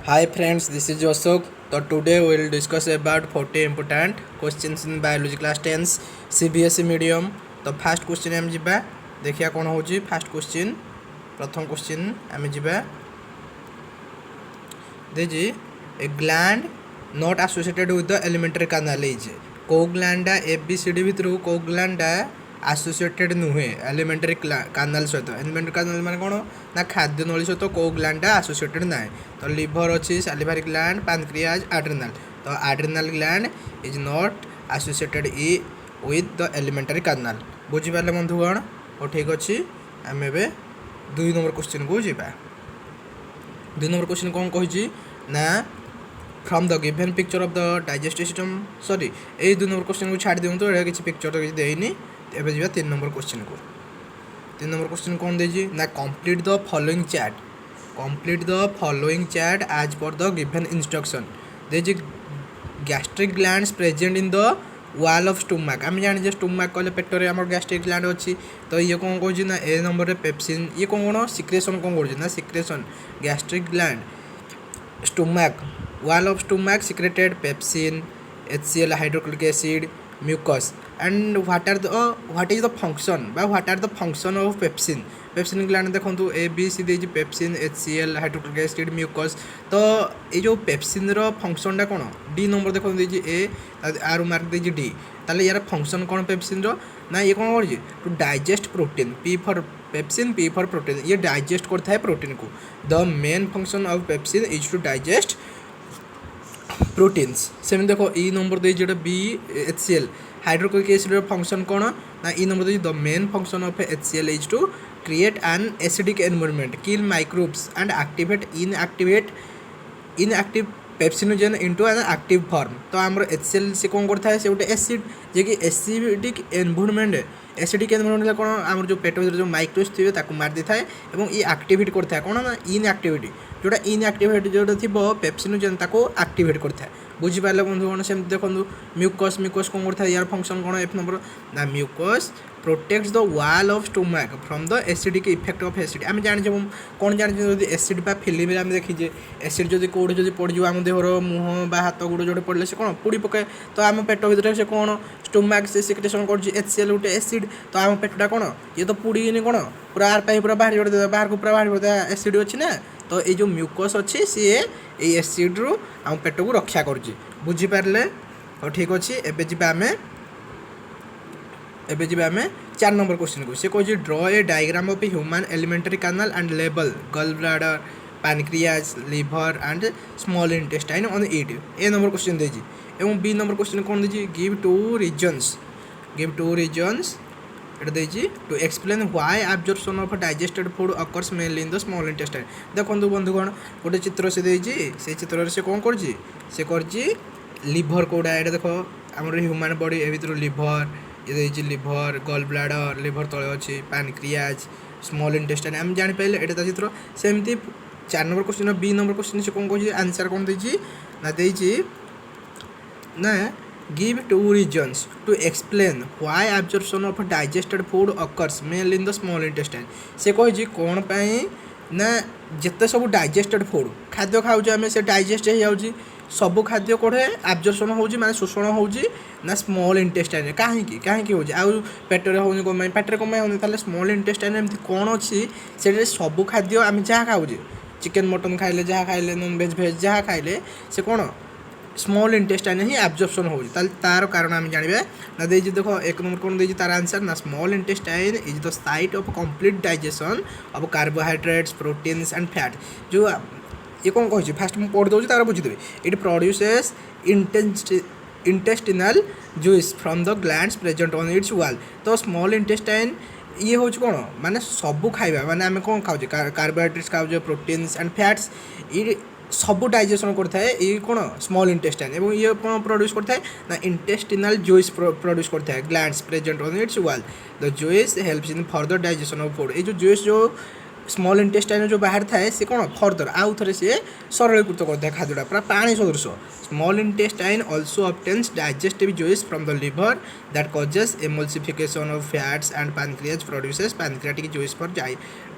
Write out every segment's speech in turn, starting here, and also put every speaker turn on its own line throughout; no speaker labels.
Hi friends, this is Ashok. So today we will discuss about 40 important questions in biology class 10 CBSE medium. तो first question हम जिबा देखिया कोन होची first question प्रथम question हम जिबा देजी a gland not associated with the alimentary canal is को ग्लैंड एबीसीडी भितर को ग्लैंड एसोसिएटेड नुहे एलिमेंटरी कैनाल सहित एलिमेंटरी कैनाल माने कोन ना खाद्य नली सहित को ग्लैंड एसोसिएटेड ना तो लिवर अच्छी सैलिवरी ग्लैंड पैनक्रियाज एड्रिनल तो adrenal gland is not associated with the alimentary canal बुझिपारे बंधुगण और ठीक अच्छे आम ए 2 नंबर क्वेश्चन को जावा 2 नंबर क्वेश्चन कौन कही ना from the given picture of the digestive system sorry ये 2 नंबर क्वेश्चन को छाड़ दिखाँ ये किसी पिक्चर तो किसी देनी एवं जा 3 नंबर क्वेश्चन को 3 नंबर क्वेश्चन कौन देजी ना complete the following chart as per the given instruction देजी gastric glands present in the wall of stomach आम जाने स्टोमक कहले पेटर आम गैस्ट्रिक ग्लैंड अच्छी तो ये कौन कौन ना ए नंबर पेप्सिन ये कौन सिक्रेशन कौन कर secretion gastric gland stomach wall of stomach secreted pepsin HCl hydrochloric acid mucus and what is the function what are the function of pepsin gland देखो ए बी सी दे pepsin HCl hydrochloric acid mucus तो ये जो pepsin रो फंक्शनटा कौन D number देखो दे ए आर मार्क दे डी ताले यार फंक्शन कौन पेप्सिन रो ना ये कौन कर to digest protein P for pepsin P for protein ये डाइजेस्ट करता है प्रोटीन को the main function of pepsin is to digest proteins same देखो ई नंबर दे जो B HCl hydrochloric acid function कौन ना ई नंबर दे the main function of HCl is to create an acidic environment kill microbes and activate inactive pepsinogen into an active form तो आम HCl से कौन करता है से गोटे एसिड जे कि एसिडिक एनवायरनमेंट कौन आम जो पेट भर जो माइक्रोब्स थे मार दी थाए और ये एक्टिवेट करता है कौन ना इनएक्टिविटी जोटा इनएक्टिवेट जो थी पेप्सिनोजेन एक्टिवेट करता है बुझीपारे बंधुगण से देखो म्यूकस कौन करता है यार फंक्शन कौन एफ नंबर ना mucus protects the wall of stomach from the acidic effect of acid आम जाने कौन जाने जो एसिड बा फिल्म आम देखीजे एसिड जो कौटे जो पड़ आम देहर मुँह बा हाथ गोड़ जो पड़े से कौन पोड़ी पकाए तो आम पेट भर से कौन स्टोमक से सिक्रेशन कर HCl गोटे एसिड तो आम पेटा कौन ये तो पोड़ी कौन पूरा आर पाई पूरा बाहर को पूरा बाहर एसिड अच्छी ना तो ये जो म्यूकस अच्छी सी ये एसिड रु आम पेट को रक्षा कर बुझीपारे और ठीक अच्छे एबे जी आम 4 नंबर क्वेश्चन को से कह draw a diagram of a human alimentary canal and label gall bladder pancreas liver and small intestine on it A number question देजी एवं बी नंबर क्वेश्चन कौन देजी गिव टू रीजन्स एट देजी to explain why absorption of digested food occurs mainly in the small intestine देखो बंधुगण गोटे चित्र से देजी से चित्र से कौन कर लिभर कौड़ा ये देखो आम ह्यूमन बॉडी ए भर लिभर ये लिभर गल ब्लाडर लिभर तले अच्छी पैनक्रियाज स्मॉल इंटेस्टाइन आम जापारे एटा चित्र सेमती 4 number question B number question से कौन कह आंसर कौन देजी ना give two reasons to explain why absorption of digested food occurs mainly in the small intestine से कही कौन पाई ना जिते सब डाइजेस्टेड फूड खाद्य खाऊँ आम से डाइजेस्ट हो जाऊँगी सब खाद्य कौटे एब्जॉर्प्शन होजी माने शोषण होजी ना स्मॉल इंटेस्टाइन कहीं होजी आउ पेटरे होनी कमाई पेटरे कमाई होनी ताले स्मॉल इंटेस्टाइन एमती कौन अच्छी से सब खाद्य आम जहाँ खाऊे चिकेन मटन खाइले जहाँ खाइले नॉन भेज जहाँ खाइले से कौन स्मॉल इंटेस्टाइन ही एब्जॉर्प्शन होजी तार कारण आम जानिबे ना देजी देखो 1 नंबर कौन देजी तार आंसर ना small intestine is the site of complete digestion of carbohydrates proteins and fat जो ये कौन कह फास्ट मुझे पढ़ी दूसरी तार बुझीदेवी it produces intestinal juice from the glands present on its wall तो स्मॉल इंटेस्टाइन ये हूँ कौन माने सबू खाइबा माने आम कौन खाऊे कार्बोहाइड्रेट्स खाऊे प्रोटीन्स एंड फैट्स ये सबू डाइजेशन करता है ये कौन स्मॉल इंटेस्टाइन एवं ये कौन प्रोड्यूस करता है ना इंटेस्टिनल जूस प्रोड्यूस करता है ग्लैंड्स प्रेजेंट ऑन इट्स वाल the juice helps in further digestion of food ये जो जूस जो स्मॉल इंटेस्टाइन जो बाहर थाए से कौन फर्दर आउ थे सी सरलीकृत करता है खाद्यटा पूरा पानी सदृश small intestine also obtains digestive juice from the liver that causes emulsification of fats and pancreas produces pancreatic juice for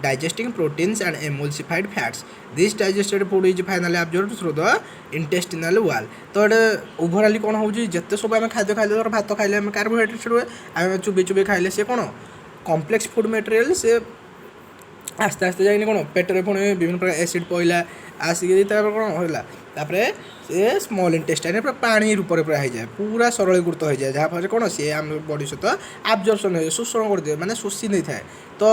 digesting proteins and emulsified fats. This digested food is finally absorbed through the intestinal wall. तो ये ओवरऑली कौन हो जिते सब आम खाद्य खाइले भात खाइले आम कार्बोहाइड्रेट्स रुए आम चुबी चुबी खाइले से कौन कम्प्लेक्स फूड मटेरियल से आस्ते आस्ते जाइए कौन पेटर पुणी विभिन्न प्रकार एसिड पड़ा आसिक कौन होगा से स्मॉल इंटेस्टाइन पूरा पानी रूप में पूरा हो जाए पूरा सरलीकृत हो जाए जहाँफल कौन सी आम बॉडी सहित आब्जर्पन हो शोषण कर दिए मैंने शोषी नहीं थाए तो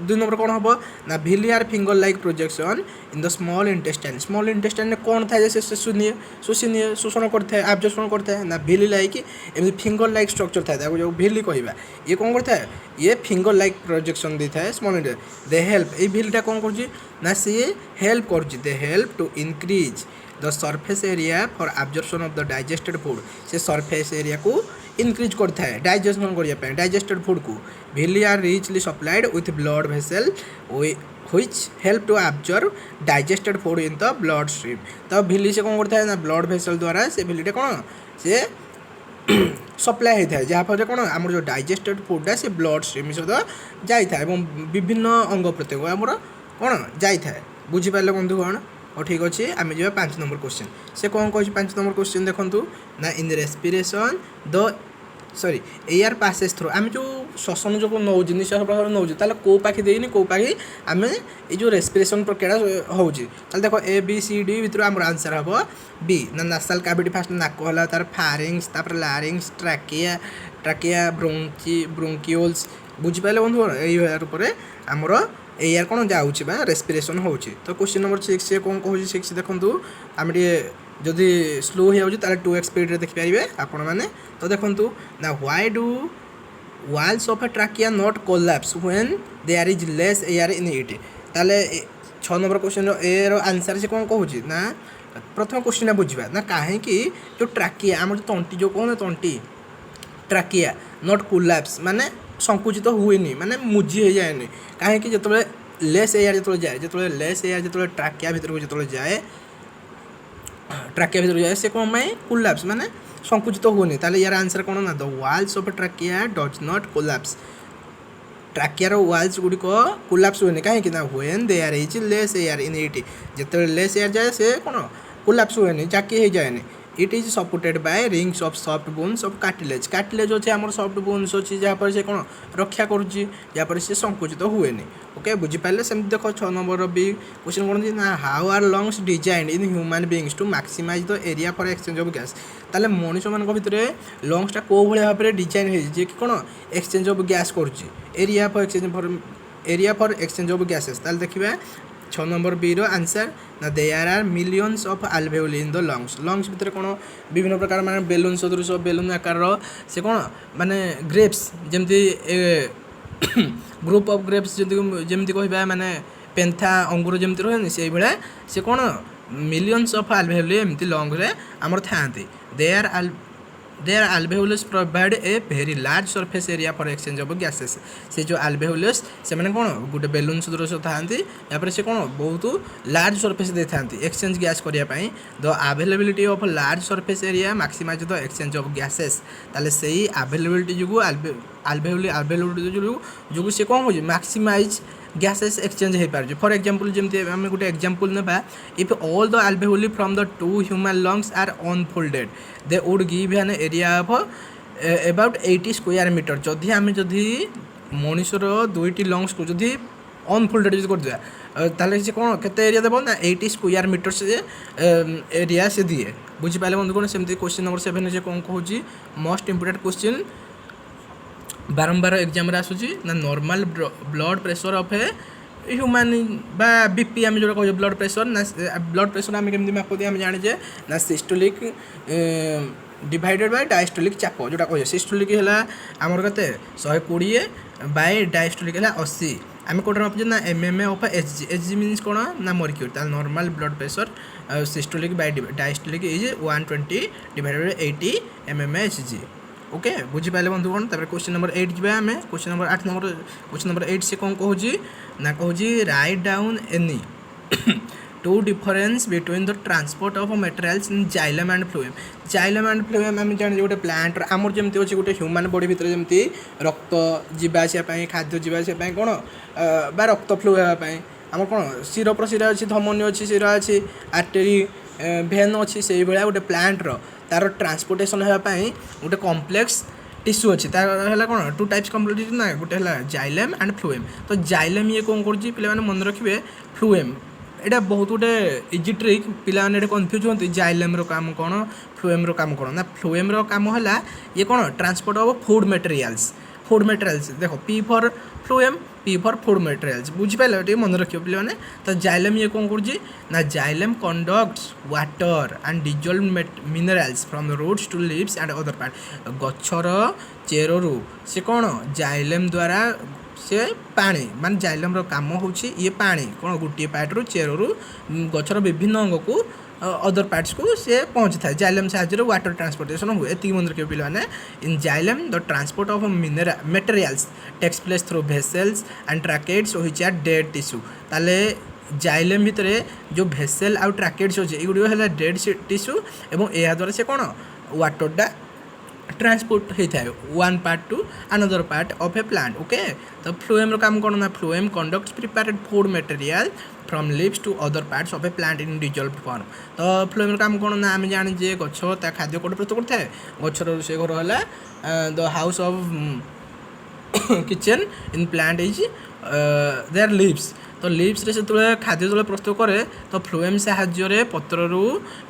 2 नंबर कौन हम ना villi finger like projection in the small intestine में कौन था जैसे शोषी निए शोषण करता है आब्जर्पन करता है ना विली लाइक एमती फिंगर लाइक स्ट्रक्चर था जो विली कहवा ये कौन करता है ये फिंगर लाइक प्रोजेक्शन दी था स्मॉल इंटेस्टाइन दे हेल्प ये विलीटा कौन कर सी हेल्प कर दे help to increase the surface area for absorption of the digested food से सरफेस एरिया को इनक्रीज करता है डाइजेशन करने डाइजेस्टेड फूड को villi are richly supplied with blood vessel which help to absorb digested food in the blood stream. तो Willie से कौन करता है ना ब्लड भेसल द्वारा से विलीटा कौन से सप्लाई होता है जहाँफल कौन आम जो डाइजेस्टेड फूडा से ब्लड स्ट्रीम सहित जाए विभिन्न अंग प्रत्यंग आमर कौन जाए बुझीपारे बंधुगण और ठीक अच्छे आम जा 5 नंबर क्वेश्चन से कौन कह 5 नंबर क्वेश्चन देखूँ ना in respiration the sorry air passes through आम जो श्वसन जो नौ निश्वास प्रकार नौ कौ पाखी देनी कौ पाखी आम ये जो रेस्पिरेशन प्रक्रिया हो देखो ए बी सी डी भर आम आंसर हम बी ना नासाल कैविटी फास्ट नाक है तार फारिंग्स तापर लारिंग्स ट्राकिया ब्रोंकियोल्स बुझीपारे बंधु ये रूप में आमर एयर कौन जाऊँगा रेस्पिरेशन हो तो क्वेश्चन नंबर 6 कौन कहूँ 6 देखूँ आम जदि स्लो हो 2x स्पीड देखिपारे आपण मैंने तो देखूँ ना why do walls of a trachea not collapse when there is less air in it ताले 6 नंबर क्वेश्चन एर आंसर से कौन कहूँ ना प्रथम क्वेश्चन बुझा ना कहीं जो ट्राकिया आम जो तंटी जो कहना तंटी ट्राकिया नॉट कोलैप्स माने संकुचित हुए माने मुझी हो जाए कहीं जो लेस एयर जो जाए जो लेस एयर जो ट्राकिया भर जो जाए ट्राकिया भर जाए से कौन माए कोलैप्स माने संकुचित होनी ताले यार आंसर कौन ना the walls of trachea does not collapse tracheal walls गुड़िक कोलैप्स हुए कहीं ना when there is less air in it जो लेस एयर जाए से कौन कोलैप्स हुए जाकी हो जाए it is supported by rings of soft bones of cartilage अच्छे आम सॉफ्ट बोन्स अच्छी जहाँपर से कौन रक्षा करुँपर से संकुचित हुए ओके बुझीपारे सेमती देख 6 नंबर भी क्वेश्चन कौन ना how are lungs design in human beings to maximise the area for exchange of gas ताले मनुष्य मान भितर लंग्सटा कौ भाव भाव डिजाइन हो कौन एक्सचेंज ऑफ गैस कर area for exchange of gases ताले देखिए 6 नंबर बी रो आंसर ना there are millions of alveoli in the lungs भितर कौन विभिन्न प्रकार माने बेलून सदृश बेलून आकार से कौन माने ग्रेप्स जमती ग्रुप ऑफ ग्रेप्स जमती कहबा माने पेंथा अंगूर जमती रहे से भाया से कौन मिलियंस ऑफ alveoli एमती लंग रे आमर थांती there alveolus provide a very large surface area for exchange of gases से जो alveolus से मैंने कौन गोटे बेलून सदृश था यहाँ से कौन बहुत लार्ज सरफेस दे था एक्सचेंज गैस करने the availability of large surface area maximise the exchange of gases ताले से अवेलेबिलिटी जो अवेलेबिलिटी जो से कौन हो मैक्सिमाइज गैसेस एक्सचेंज हो पार फॉर एग्जांपल जमती आम गोटे एग्जांपल ना if all the alveoli from the 2 human lungs are unfolded they would give an area of about 80 square metre जदि आम जदि मनुष्यर 2टी लंग्स को जदि अनफोल्डेड जो कर ताले से कौन केते एरिया देव ना 80 स्क्वायर मीटर से एरिया से दिए बुझीपारे बंधु कौन सेमती क्वेश्चन नंबर 7 से कौन कहूँ मोस्ट इंपोर्टेंट क्वेश्चन बारंबार एग्जाम आसूँ ना normal blood pressure of a human बा बीपी आम जो कह ब्लड प्रेशर ना ब्लड प्रेशर आम केमती मापदी आम जाने ना सिस्टोलिक डिवाइडेड बाय डायस्टोलिक चाप जोटा कह सिस्टोलिक है आमर के 120 बाय डायस्टोलिक है 80 आम कौटे मापुचे ना एमएमए ऑफ एचजी मीन्स कौन ना मर्क्यूरी ताल normal blood pressure systolic by diastolic is 120 divided by 80 mm Hg okay बुझीपारे बंधुगण तापर क्वेश्चन नंबर 8 जी आम क्वेश्चन नंबर 8 से कौन कहूँ ना कहूँ write down any two difference between the transport of materials in xylem and phloem आम जाने गोटे प्लांट आमर जमी अच्छे गोटे ह्यूमन बॉडी भितर जमी रक्त जावाई खाद्य जावाई कौन बा रक्त फ्लो होगापी आम कौन शिर प्रशिरा अच्छी धमनी अच्छी शिरा अच्छी आर्टेरी भेन अच्छी से भाया गोटे प्लांटर तार ट्रांसपोर्टेशन होगापी गोटे कॉम्प्लेक्स टिश्यू अच्छी तार है कौन टू टाइप्स कम्प्लीट ना गोटे है जाइलम एंड फ्लोएम तो जाइलम ये कौन कर पे मन रखिए फ्लोएम एटा बहुत गोटे इजी ट्रिक पे कन्फ्यूज होती जाइलम काम कौन फ्लोएम काम कौन ना फ्लोएम काम है ये कौन ट्रांसपोर्ट ऑफ फूड मटेरियल्स देखो P for phloem P for food materials बुझीपारे टे मन रखियो पे तो जाइलम ये कौन कर xylem conducts water and dissolved minerals from the roots to leaves and other part गछर चेरु से कौन जाइलम द्वारा से पानी मान जाइलम काम होची ये पानी कौन गोटे पार्ट रू चेरु गछर विभिन्न अंग को अदर पार्ट्स को से पहुँची था जाइलम साहाଯ୍य वाटर ट्रांसपोर्टेशन हुए एति मन रखिए पे in xylem the transport of materials takes place through vessels and tracheids which are dead tissue ताले जाइलम भितर जो भेसेल आउ ट्राकेट्स अच्छे ये है डेड टिश्यू और यह द्वारा से कौन वाटरटा ट्रांसपोर्ट होता है one part to another part of a plant okay तो फ्लोएम काम कौन ना phloem conducts prepared food material from leaves to other parts of a plant in dissolve form तो फ्लोएम काम कौन ना आम जाने जे गछ ता खाद्य कौट प्रस्तुत करता है गछर रोषे घर है the house of kitchen in plant is there leaves तो लीव्स रे से खाद्य जो प्रस्तुत करे तो फ्लोएम साहाଯ୍य पत्र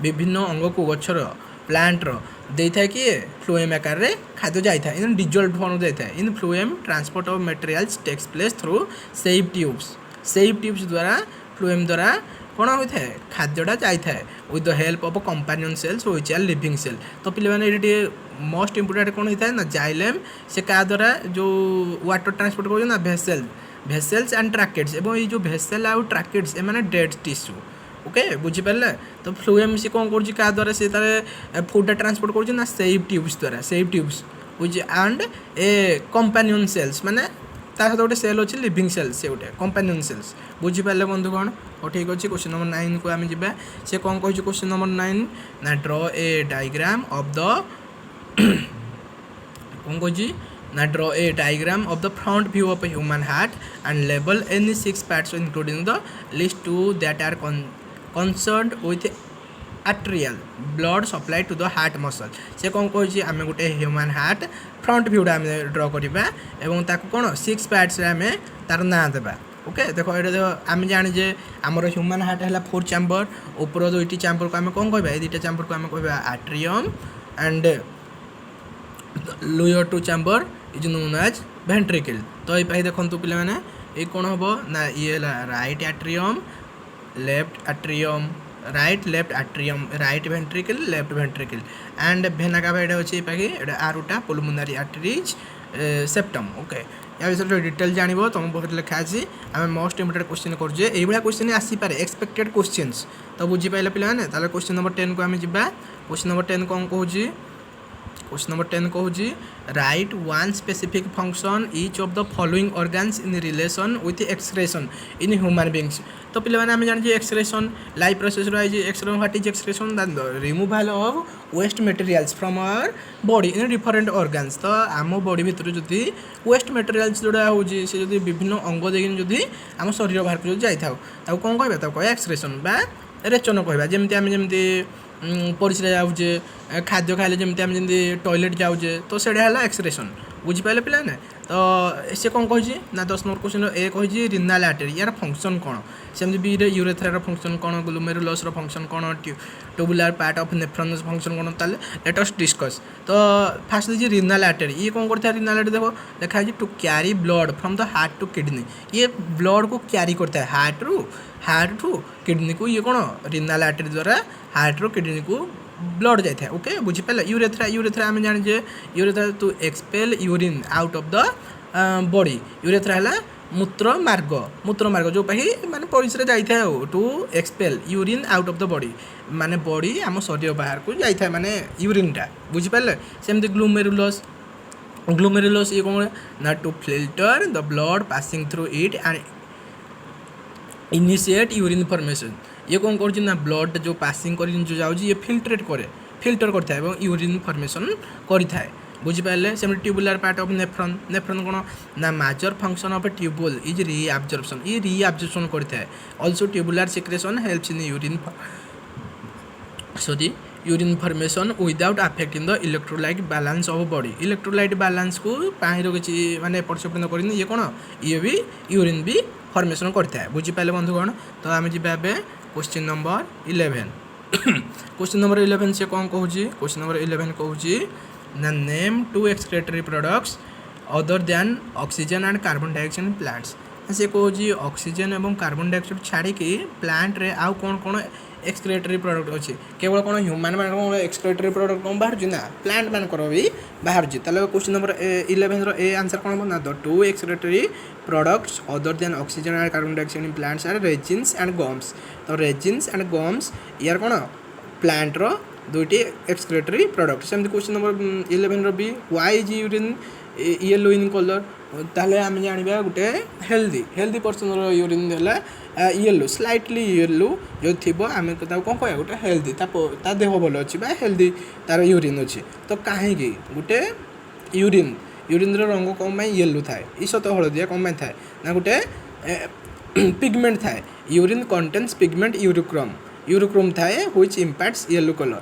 विभिन्न अंग को गछर प्लांटर दे था कि फ्लोएम आकार रे खाद्य जाता है इन डिजल्व फॉर्म जाता है in phloem transport of materials takes place through sieve tubes द्वारा फ्लोएम द्वारा कौन होता है खाद्यटा जाता है with the help of companion cells which are living cell तो पे ये मोस्ट इंपोर्टेंट कौन होता है ना जाइलम से क्या द्वारा जो वाटर ट्रांसपोर्ट कर ना भेसेल्स एंड ट्राकेट्स और ये जो भेसेल आउ ट्राकेट्स एम डेड टिश्यू ओके बुझीपारे तो फ्लोएम से कौन कर द्वारा से तार फूडा ट्रांसपोर्ट कर sieve tubes which and a companion cells माने तार सहित गोटे सेल अच्छे लिविंग सेल्स से गोटे कंपानियन सेल्स बुझीपारे बंधुगण हो ठीक अच्छे क्वेश्चन नंबर 9 को आम जा से कौन कह क्वेश्चन नंबर 9 ना draw a diagram of the कौन कह ना draw a diagram of the front view of a human heart and label any 6 parts including the list two that are concerned with arterial blood supply to the heart muscle से कौन कह आम गोटे human heart front व्यूटा आम ड्र करवा एवं ताकू कौन 6 पार्ट्स आम तार ना देवा ओके देखो ये देख आम जाने आमर ह्यूमन हार्ट है 4 चैम्बर ऊपर 2टी चैम्बर को आम कौन कह 2टा चैम्बर को आम कह atrium and lower 2 chamber is known as ventricle तो ये देखो पे ये कौन हम ना ये right atrium left atrium right ventricle left ventricle and भेना का भाई अच्छे ये aorta pulmonary arteries septum okay या विषय डिटेल जान तुम बहुत लिखा अच्छी आम मोस्ट इंपोर्टेंट क्वेश्चन करुचे ये क्वेश्चन आसीपे एक्सपेक्टेड क्वेश्चंस तो बुझीपारे पे क्वेश्चन नंबर 10 को आम जा क्वेश्चन नंबर 10 कौन कहूँ क्वेश्चन नंबर 10 कहूँ write one specific function each of the following organs in relation with excretion in human beings तो पे आम जाने excretion life process excretion what is excretion removal of waste materials from our body in different organs तो आम body भितर जदि waste materials जोड़ा होची से जदि विभिन्न अंग देखिन जदि आम शरीर बाहर को जाई थाउ कौन कहबा एक्सक्रेशन बा रेचन कहबा जेमती आम जेमती परिश्रा जाऊे खाद्य खाइले जमी आम जमी टॉयलेट जाऊे तो से एक्सक्रेशन बुझीपारे पे तो से कौन कही ना 10 नंबर क्वेश्चन ए कही रिनाल आर्टरी यार फंक्शन कौन सेमती बी रे यूरेथ्रार फंक्शन कौन ग्लोमेरुलस फंक्शन कौन tubular part of nephrons function कौन ताले लेट अस डिस्कस तो फास्ट देखिए रिनाल आर्टरी ये कौन करता है रिनाल आर्टरी देखो लिखा है to carry blood from the heart to kidney ये ब्लड को कैरी करता है हार्ट टू किडनी को ये कौन रिनाल आर्टरी द्वारा हार्ट रू किडनी को ब्लड जाए ओके बुझीपारे यूरेथ्रा आम जाने urethra to expel urine out of the body urethra है मूत्र मार्ग जो माने परिश्रा जाए to expel urine out of the body माने बॉडी आम शरीर बाहर को जाए माने यूरिनटा बुझीपारे सेमती ग्लोमेरुलस ग्लोमेरुलस ये कौन ना to filter the blood passing through it and initiate urine formation ये कौन कर ब्लड जो पासिंग कर जो जाऊँ ये फिल्टर करता है यूरिन फॉर्मेशन करता है बुझिपारे same tubular part of nephron nephron कौन ना major function of a tubule is reabsorption ये रीअब्जॉर्प्शन करता है also tubular secretion helps in urine formation without affecting the electrolyte balance of body electrolyte balance को पानी किसी माने एपट सेपट न कर ये कौन ये भी यूरिन भी फॉर्मेशन करता है बुझिपारे बंधुगण तो आम जी क्वेश्चन नंबर 11 क्वेश्चन नंबर 11 से कौन कहूँ क्वेश्चन नंबर 11 कहूँ ना name 2 excretory products other than oxygen and carbon dioxide in plants से कहूँ ऑक्सीजन और कार्बन डाइऑक्साइड छाड़ी प्लांट रे आउ कौन कौन एक्सक्रेटरी प्रोडक्ट अच्छी केवल कौन ह्यूमन मान एक्सक्रेटरी प्रोडक्ट कौन बाहर ना प्लांट मान भी बाहर क्वेश्चन नंबर 11 ए आंसर कौन हम ना the 2 excretory products other than oxygen and carbon dioxide in plants are resins and gums तो रेजिन्स एंड गम्स यार कौन प्लांट रो दुईटी एक्सक्रेटरी प्रोडक्ट सेमती क्वेश्चन नंबर 11 भी why is urine yellow in colour ताहले आम जाना गोटे हेल्दी पर्सन यूरिन है येलो स्लाइटली येलो जो थी आम कौन कह गोटे हेल्दी ता देह भल अच्छी हेल्दी तार यूरिन अच्छी तो कहीं गोटे यूरिन रंग कौन येलो थाए ईसत हलदिया कौन थाए ना गोटे पिगमेंट थाए यूरिन कंटेन्स पिगमेंट यूरोक्रोम थाए which impacts yellow colour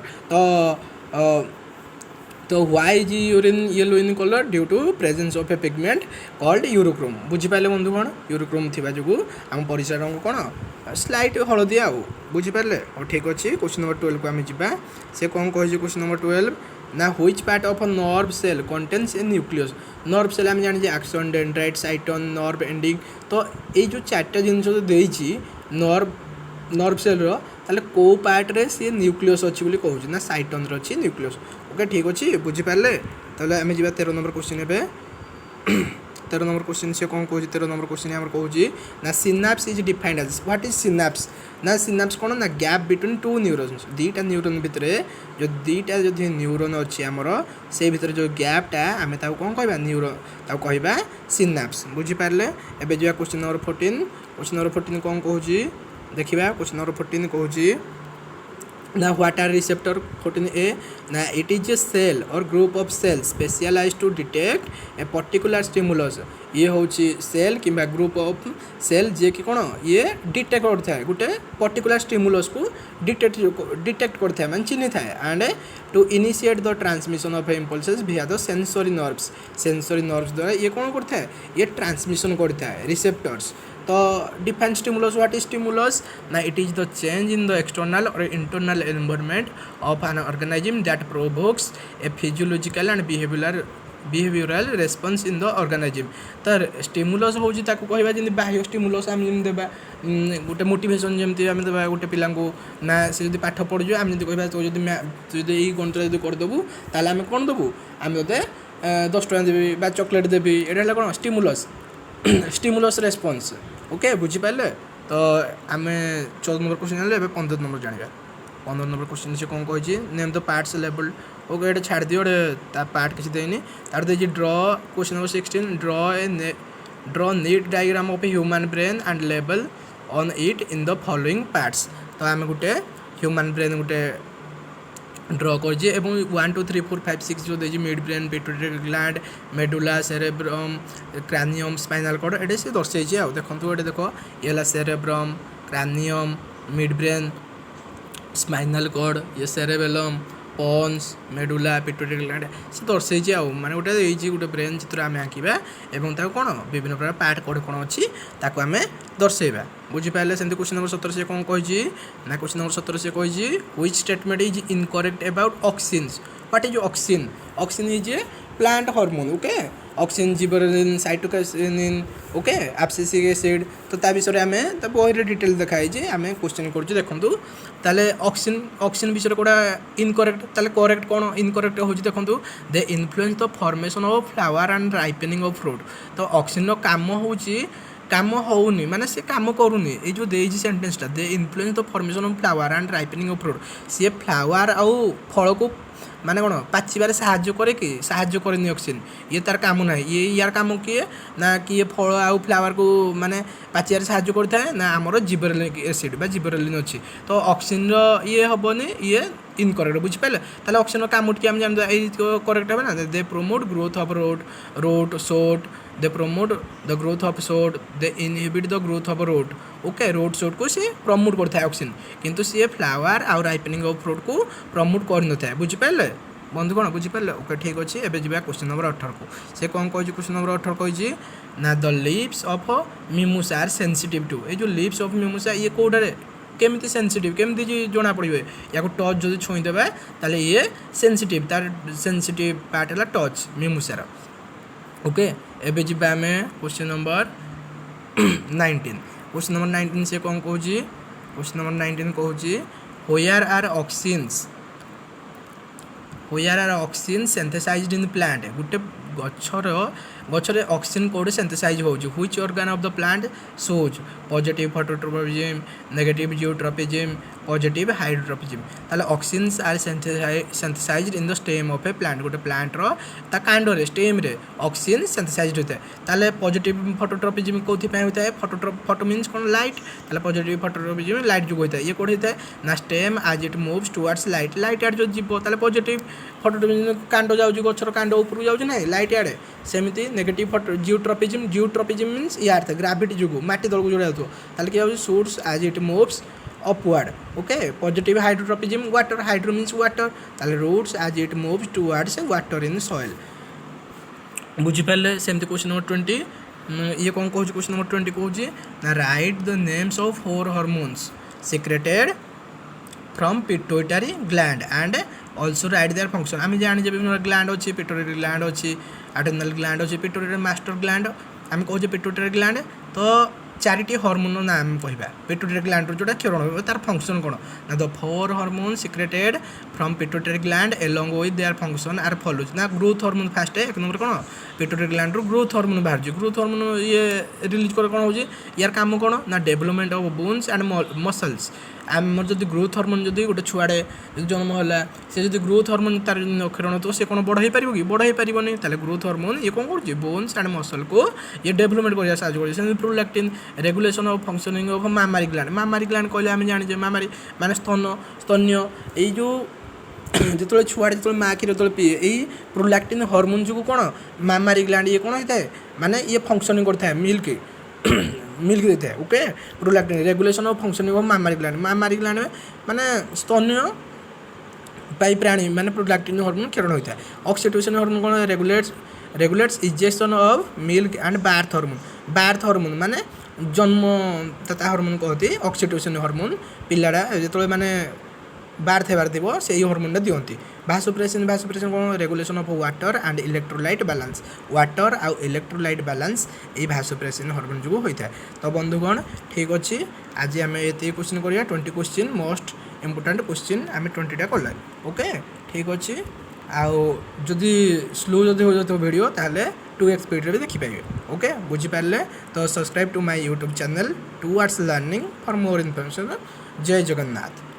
so why is urine yellow in colour due to presence of a pigment called urochrome बुझिपारे बंधुगण यूरोक्रोम थी जो आम परिचय रंग कौन स्लाइट हलदिया बुझिपारे और ठीक अच्छे क्वेश्चन नंबर 12 को आम जा से कौन कह क्वेश्चन नंबर 12 ना which part of a nerve cell contains a nucleus nerve cell आम जानी axon dendrite cyton nerve ending तो ये जो 4टा जिनस देती नर्व सेल ताले को पार्ट रे सी न्यूक्लियस अच्छी बोली कहूँ ना साइटन अच्छी न्यूक्लियस ओके ठीक अच्छे बुझिपारे ताले आम जा 13 नंबर क्वेश्चन ए 13 नंबर क्वेश्चन से कौन कहूँ 13 नंबर क्वेश्चन आम कहूँ ना synapse is defined as what is synapse ना सिनाप्स कौन ना गैप बिटवीन 2 न्यूरॉन्स दीटा न्यूरॉन भितर जो दीटा जो न्यूरॉन अच्छी आमर से भितर जो गैपटा आम कौन कह न्यूरॉन कह सिनाप्स बुझिपारे एवं जो क्वेश्चन नंबर 14 कौन कहूँ देखा क्वेश्चन नंबर 14 कहूँ ना व्हाट आर रिसेप्टर 14a ना इट इज ए सेल और group of cell specialise to detect a particular stimulus ये हूँ सेल कि ग्रुप ऑफ सेल जे कि कौन ये डिटेक्ट करता है गोटे पर्टिकुलर स्टिमुलस को डिटेक्ट करता है मैंने चिन्ह थाए and to initiate the transmission of impulses via the sensory nerves द्वारा ये कौन करता है ये ट्रांसमिशन करता है रिसेप्टर्स तो define stimulus what is stimulus ना it is the change in the external और internal environment of an organism that provokes a physiological and behavioural response in the organism तो स्टिमुलस हूँ कहवा जमी बाह्य स्टिमुलस आम जमी देवा गोटे मोटिवेशन जमी आम देवा गोटे पिला ना से जो पाठ पढ़ आम जब कह तो जो गणित जो करदेबू ताल आम कौन देबू आम ते 10 टका देवी चॉकलेट देवी यहाँ कौन स्टिमुलस रेस्पॉन्स ओके बुझिपारे तो आम 14 नंबर क्वेश्चन जान 15 नंबर जाना 15 नंबर क्वेश्चन से कौन कही name the parts level okay ये छाड़ दियो पार्ट किसी देनी तार दे ड्र क्वेश्चन नंबर 16 ड्र NEET diagram of a human brain and level on it in the following parts तो आम गोटे ह्यूमन ब्रेन गोटे ड्र कर 1 2 3 4 5 6 जो देखिए midbrain pituitary gland medulla cerebrum cranium spinal cord ये से दर्शाई देखो ये देख ये cerebrum cranium midbrain spinal cord ये cerebellum pons medulla pituitary gland से दर्शाई माने गोटे गोटे ब्रेन चित्र आम आँकवा और कौन विभिन्न प्रकार पार्ट कौन कौन अच्छी ताको आम दर्शाइबा बुझिपारे सेमती क्वेश्चन नंबर 17 से कौन कही ना क्वेश्चन नंबर 17 से कही which statement is incorrect about auxins what is auxin is a plant hormone okay auxin gibberellin cytokinin okay abscisic acid तो ता विषय आम बही डिटेल देखाई आम क्वेश्चन कर देखूँ ताले ऑक्सिन विषय कौटा इनकरेक्ट ताले करेक्ट कौन इनकरेक्ट हो देखूँ they influence the formation of flower and ripening of fruit तो ऑक्सिन काम हो काम होनी माने से काम करूनी ये जो देजी सेंटेंसटा they influence the formation of flower and ripening of fruit सी फ्लावर आउ फल को ମାନେ କ'ଣ ପାଚିବାରେ ସାହାଯ୍ୟ କରେ କି ସାହାଯ୍ୟ କରେନି ଅକ୍ସିଜେନ୍, ଇଏ ତାର କାମ ନାହିଁ। ୟାର କାମ କିଏ ନା କିଏ ଫଳ ଆଉ ଫ୍ଲାୱାରକୁ ମାନେ ପାଚିବାରେ ସାହାଯ୍ୟ କରିଥାଏ ନା ଆମର ଜିବରେଲିକ୍ ଏସିଡ୍ ବା ଜିବରେଲିନ୍ ଅଛି। ତ ଅକ୍ସିଜେନ୍ର ଇଏ ହେବନି, ଇଏ ଇନକରେକ୍ଟ, ବୁଝିପାରିଲେ। ତାହେଲେ ଅକ୍ସିଜେନ୍ର କାମ ଟିକେ ଆମେ ଜାଣିବା, ଏଇ କରେକ୍ଟ ହେବ ନା। They promote growth of root shoot, they promote the growth of shoot, they inhibit the growth of root। Okay, root shoot को सी प्रमोट करता है ऑक्सीजन, किंतु सी फ्लावर आउ राइपनिंग ऑफ फ्रूट को प्रमोट कर न था, बुझिपारे बंधुगण, बुझिपारे। ओके, ठीक अच्छे। एवं जा क्वेश्चन नंबर 18 को, से कौन कह क्वेश्चन नंबर 18 कही ना the lips of mimosa are sensitive to, ये जो लिप्स ऑफ मिमुसा ये कौटारे केमिति सेंसिटिव केमिति जना पड़े, या टच जो छुईदेवे ताले ये सेंसिटिव, तार सेंसिटिव पार्ट है टच मिमुसार। ओके, एबे जी आम क्वेश्चन नंबर 19। क्वेश्चन नंबर 19 से कौन कहूँ, क्वेश्चन नंबर 19 कहूँ where are oxygen synthesized in plant, गोटे गचर ऑक्सीजन कोडे सिंथेसाइज हो, which organ of the plant shows positive phototropism, negative geotropism, positive hydrotropism. ताले oxygens are synthesized in the stem of a plant, गोटे प्लांटर ता कांडरे स्टेम रे ऑक्सीजन सिंथेसाइज्ड होता है। ताले पॉजिटिव फोटोट्रोपिज्म कोथि होता है, फोटो मीन्स कौन लाइट, ताले पॉजिटिव फोटोट्रोपिज्म लाइट जो होता है। ये कोड होता है ना स्टेम आज it moves towards light, light आड़ जो जीव ताले पॉजिटिव फोटोट्रोपिज्म कांड जाऊँ गचर कांड ऊपर जाऊँ ना लाइट आड़े, सेमती नेगेटिव फोटो जियोट्रोपिज्म मीन्स यार ग्राविटी जो माटी तल को जोड़ा जाऊँ, ताले क्या shoots as it moves upward. Okay, positive hydrotropism water, hydro means water, ताले roots as it moves towards water in soil, बुझिपारे। सेमती क्वेश्चन नंबर 20 ये कौन कहूँ, क्वेश्चन नंबर 20 कहूँ ना right the names of 4 hormones secreted from pituitary gland and also right their function. आम जाने विभिन्न ग्लैंड अच्छी, पिट्यूटरी ग्लैंड अच्छी, एड्रेनल ग्लैंड अच्छी, पिट्यूटरी मास्टर ग्लैंड आम कहूँ पिट्यूटरी ग्लैंड। तो 4टी हार्मोन नाम कहवा पिट्यूटरी ग्लैंड जोटा क्षरण हो तार फंक्शन कौन ना the 4 hormone secreted from pituitary gland along with their function are follows ना ग्रोथ हार्मोन फास्ट है, एक नंबर कौन पिट्यूटरी ग्लैंड रू ग्रोथ हार्मोन बाहर, ग्रोथ हार्मोन ये रिलीज कर कौन हो यार काम कौन ना development of bones and muscles. आम जब ग्रोथ हार्मोन जब गोटे छुआड़े जन्म है से जो ग्रोथ हार्मोन तार क्षरण हो से कौन बड़ हो पार कि बड़ हो पारनी, ताले ग्रोथ हार्मोन ये कौन कर बोन्स एंड मसल को ये डेवलपमेंट कर साहय कर। Prolactin regulation of functioning of mammary gland कहले आम जाने मामारी माने स्तन्य जो जो छुआड़े जो माँ क्षीर जो पीए यही प्रोलैक्टिन हार्मोन जो कौन मामारी ग्लैंड ये कौन होता है माने ये फंक्शनिंग करता है मिल्क देता है। Okay, prolactin regulation of functioning of mammary gland में माने स्तन्य पाई प्राणी माने प्रोलैक्टिन हार्मोन क्षरण होता है। ऑक्सीटोसिन हार्मोन कौन regulates ejection of milk and birth hormone माने जन्मदाता हार्मोन कहती ऑक्सीटोसिन हार्मोन पिलाड़ा जो माने बार्थ हेबार थी से हार्मोन दिखती। भासोप्रेसिन कौन regulation of water and electrolyte balance, water आउ इलेक्ट्रोलाइट बैलेंस ये भासोप्रेसिन हार्मोन जो होता है। तो बंधुगण ठीक अच्छे, आज आम ये क्वेश्चन करिया 20 क्वेश्चन मोस्ट इंपोर्टेंट क्वेश्चन आम 20टा कला। ओके, ठीक अच्छे। आदि स्लो जदि हो जाए वीडियो ताहले 2x स्पीड भी देखिपारे। ओके, बुझिपारे। तो subscribe to my YouTube channel towards learning for more information. जय जगन्नाथ।